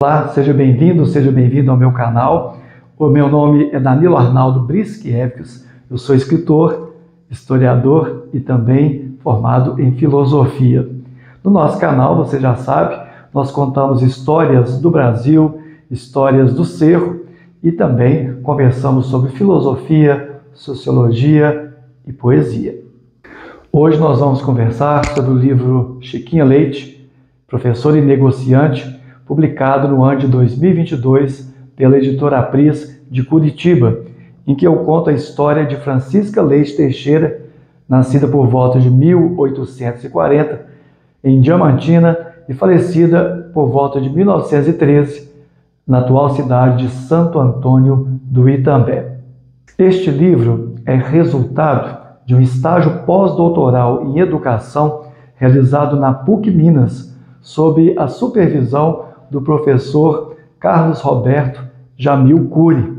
Olá, seja bem-vindo ao meu canal. O meu nome é Danilo Arnaldo Briskiewicz, eu sou escritor, historiador e também formado em filosofia. No nosso canal, você já sabe, nós contamos histórias do Brasil, histórias do Cerro e também conversamos sobre filosofia, sociologia e poesia. Hoje nós vamos conversar sobre o livro Chiquinha Leite, Professor e Negociante, publicado no ano de 2022 pela editora Apris de Curitiba, em que eu conto a história de Francisca Leite Teixeira, nascida por volta de 1840 em Diamantina e falecida por volta de 1913 na atual cidade de Santo Antônio do Itambé. Este livro é resultado de um estágio pós-doutoral em educação realizado na PUC Minas, sob a supervisão do professor Carlos Roberto Jamil Cury.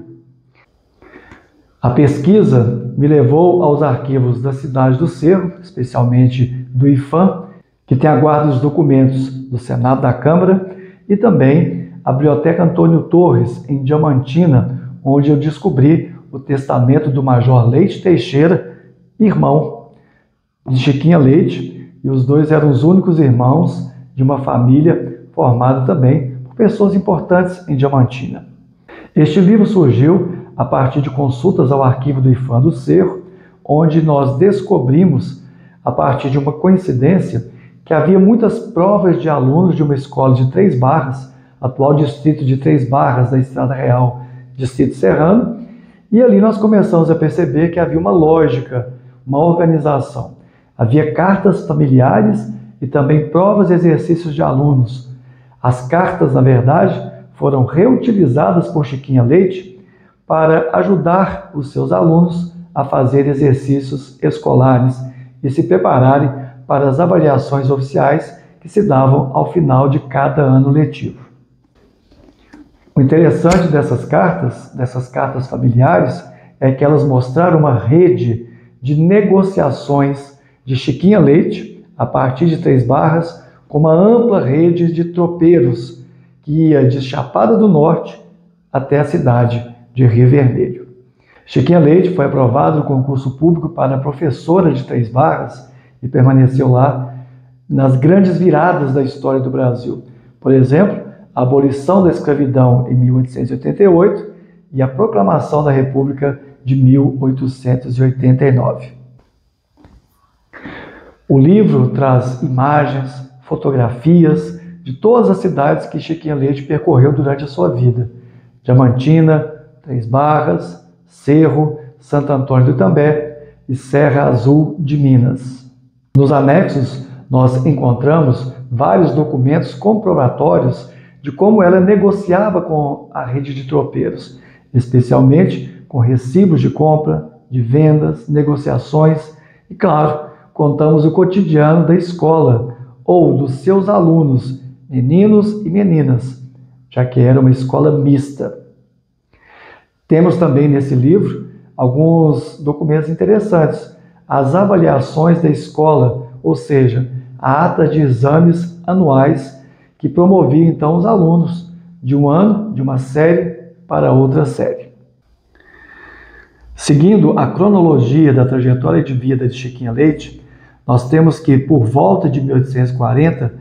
A pesquisa me levou aos arquivos da cidade do Cerro, especialmente do IFAM, que tem a guarda dos documentos do Senado da Câmara, e também a Biblioteca Antônio Torres, em Diamantina, onde eu descobri o testamento do Major Leite Teixeira, irmão de Chiquinha Leite, e os dois eram os únicos irmãos de uma família formada também por pessoas importantes em Diamantina. Este livro surgiu a partir de consultas ao arquivo do IFAM do Cerro, onde nós descobrimos, a partir de uma coincidência, que havia muitas provas de alunos de uma escola de Três Barras, atual distrito de Três Barras da Estrada Real, distrito serrano, e ali nós começamos a perceber que havia uma lógica, uma organização. Havia cartas familiares e também provas e exercícios de alunos. As cartas, na verdade, foram reutilizadas por Chiquinha Leite para ajudar os seus alunos a fazer exercícios escolares e se prepararem para as avaliações oficiais que se davam ao final de cada ano letivo. O interessante dessas cartas familiares, é que elas mostraram uma rede de negociações de Chiquinha Leite, a partir de Três Barras, com uma ampla rede de tropeiros que ia de Chapada do Norte até a cidade de Rio Vermelho. Chiquinha Leite foi aprovada no concurso público para professora de Três Barras e permaneceu lá nas grandes viradas da história do Brasil. Por exemplo, a abolição da escravidão em 1888 e a proclamação da República de 1889. O livro traz imagens, fotografias de todas as cidades que Chiquinha Leite percorreu durante a sua vida. Diamantina, Três Barras, Cerro, Santo Antônio do Itambé e Serra Azul de Minas. Nos anexos, nós encontramos vários documentos comprobatórios de como ela negociava com a rede de tropeiros, especialmente com recibos de compra, de vendas, negociações e, claro, contamos o cotidiano da escola ou dos seus alunos, meninos e meninas, já que era uma escola mista. Temos também nesse livro alguns documentos interessantes, as avaliações da escola, ou seja, a ata de exames anuais que promovia então os alunos de um ano, de uma série para outra série. Seguindo a cronologia da trajetória de vida de Chiquinha Leite, nós temos que, por volta de 1840,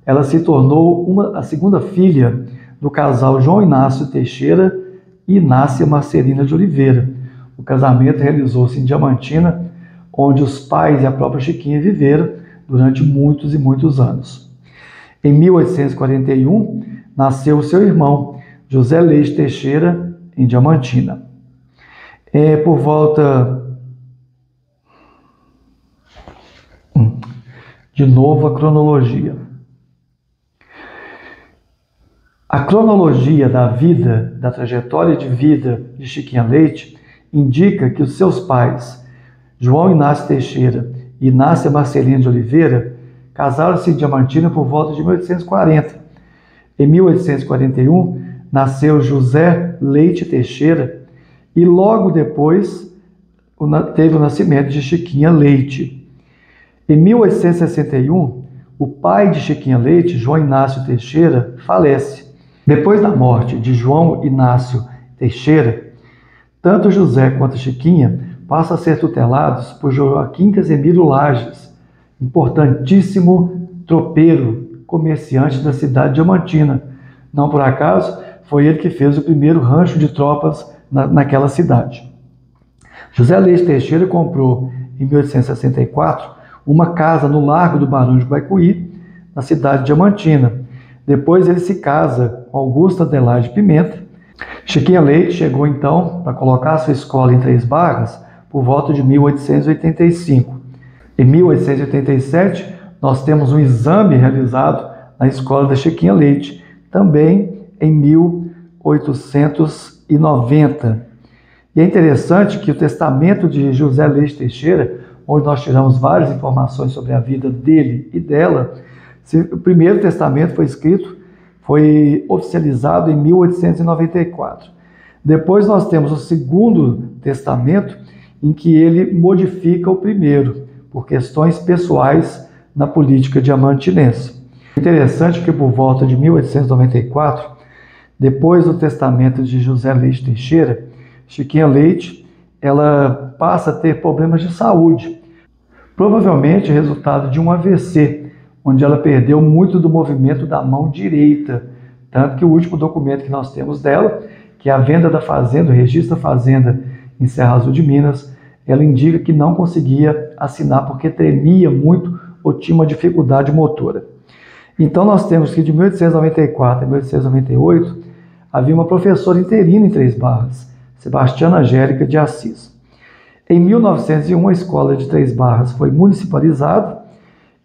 ela se tornou a segunda filha do casal João Inácio Teixeira e Inácia Marcelina de Oliveira. O casamento realizou-se em Diamantina, onde os pais e a própria Chiquinha viveram durante muitos e muitos anos. Em 1841, nasceu seu irmão, José Leite Teixeira, em Diamantina. Por volta... De novo a cronologia. A cronologia da vida, da trajetória de vida de Chiquinha Leite, indica que os seus pais, João Inácio Teixeira e Inácia Marcelina de Oliveira, casaram-se em Diamantina por volta de 1840. Em 1841, nasceu José Leite Teixeira e logo depois teve o nascimento de Chiquinha Leite. Em 1861, o pai de Chiquinha Leite, João Inácio Teixeira, falece Depois da morte de João Inácio Teixeira, tanto José quanto Chiquinha passam a ser tutelados por Joaquim Casemiro Lages, importantíssimo tropeiro, comerciante da cidade diamantina. Não por acaso, foi ele que fez o primeiro rancho de tropas naquela cidade. José Leite Teixeira comprou, em 1864, uma casa no Largo do Barão de Guaicuí, na cidade diamantina. Depois ele se casa com Augusta Adelaide Pimenta. Chiquinha Leite chegou então para colocar sua escola em Três Barras por volta de 1885. Em 1887, nós temos um exame realizado na escola da Chiquinha Leite, também em 1890. E é interessante que o testamento de José Leite Teixeira, onde nós tiramos várias informações sobre a vida dele e dela, o primeiro testamento foi oficializado em 1894. Depois nós temos o segundo testamento, em que ele modifica o primeiro, por questões pessoais na política diamantinense. Interessante que por volta de 1894, depois do testamento de José Leite Teixeira, Chiquinha Leite, ela passa a ter problemas de saúde, provavelmente resultado de um AVC, onde ela perdeu muito do movimento da mão direita, tanto que o último documento que nós temos dela, que é a venda da fazenda, o registro da fazenda em Serra Azul de Minas, ela indica que não conseguia assinar porque tremia muito ou tinha uma dificuldade motora. Então nós temos que de 1894 a 1898 havia uma professora interina em Três Barras, Sebastiana Angélica de Assis. Em 1901 a escola de Três Barras foi municipalizada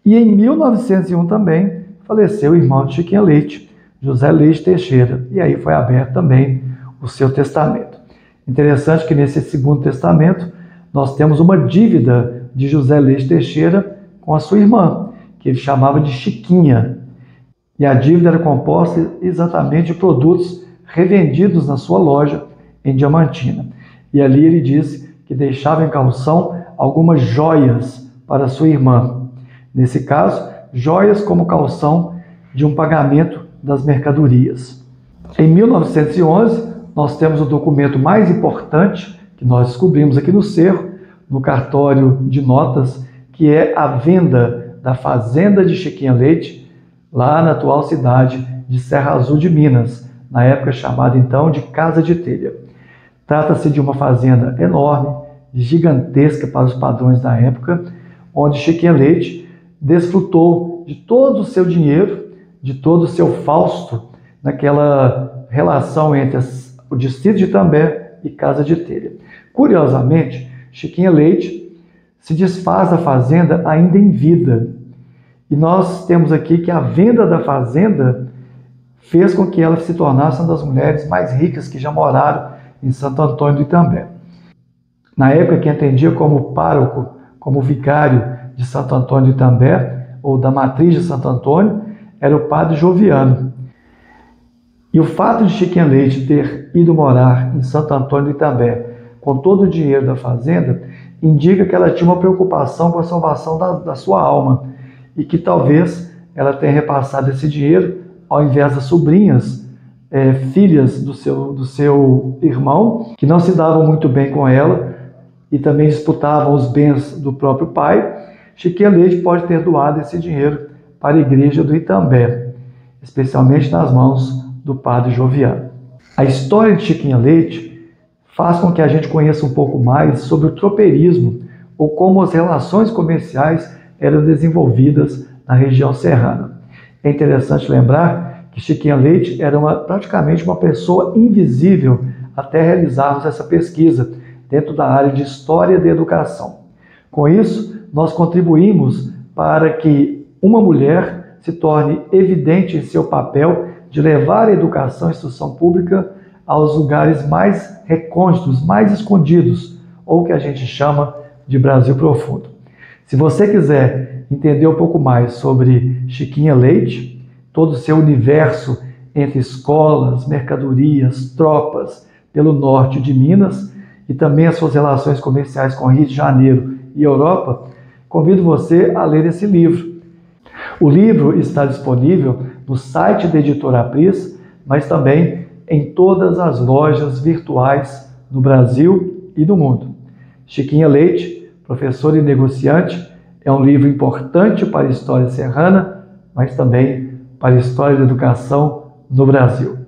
e em 1901 também faleceu o irmão de Chiquinha Leite, José Leite Teixeira, e aí foi aberto também o seu testamento. Interessante que nesse segundo testamento nós temos uma dívida de José Leite Teixeira com a sua irmã, que ele chamava de Chiquinha. E a dívida era composta exatamente de produtos revendidos na sua loja em Diamantina. E ali ele disse que deixava em caução algumas joias para sua irmã. Nesse caso, joias como caução de um pagamento das mercadorias. Em 1911, nós temos o documento mais importante que nós descobrimos aqui no Cerro, no cartório de notas, que é a venda da fazenda de Chiquinha Leite, lá na atual cidade de Serra Azul de Minas, na época chamada então de Casa de Telha. Trata-se de uma fazenda enorme, gigantesca para os padrões da época, onde Chiquinha Leite desfrutou de todo o seu dinheiro, de todo o seu fausto, naquela relação entre o distrito de Itambé e Casa de Telha. Curiosamente, Chiquinha Leite se desfaz da fazenda ainda em vida. E nós temos aqui que a venda da fazenda fez com que ela se tornasse uma das mulheres mais ricas que já moraram em Santo Antônio do Itambé. Na época, quem atendia como pároco, como vicário de Santo Antônio do Itambé, ou da matriz de Santo Antônio, era o padre Joviano. E o fato de Chiquinha Leite ter ido morar em Santo Antônio do Itambé com todo o dinheiro da fazenda, indica que ela tinha uma preocupação com a salvação da sua alma e que talvez ela tenha repassado esse dinheiro ao invés das sobrinhas, filhas do seu irmão, que não se davam muito bem com ela e também disputavam os bens do próprio pai. Chiquinha Leite pode ter doado esse dinheiro para a igreja do Itambé, especialmente nas mãos do padre Joviano. A história de Chiquinha Leite faz com que a gente conheça um pouco mais sobre o tropeirismo ou como as relações comerciais eram desenvolvidas na região serrana. É interessante lembrar que Chiquinha Leite era praticamente uma pessoa invisível até realizarmos essa pesquisa dentro da área de História da Educação. Com isso, nós contribuímos para que uma mulher se torne evidente em seu papel de levar a educação e instrução pública aos lugares mais recônditos, mais escondidos, ou que a gente chama de Brasil profundo. Se você quiser entender um pouco mais sobre Chiquinha Leite, todo o seu universo entre escolas, mercadorias, tropas pelo norte de Minas e também as suas relações comerciais com Rio de Janeiro e Europa, convido você a ler esse livro. O livro está disponível no site da Editora Apris, mas também em todas as lojas virtuais no Brasil e no mundo. Chiquinha Leite, Professor e Negociante, é um livro importante para a história serrana, mas também para a história da educação no Brasil.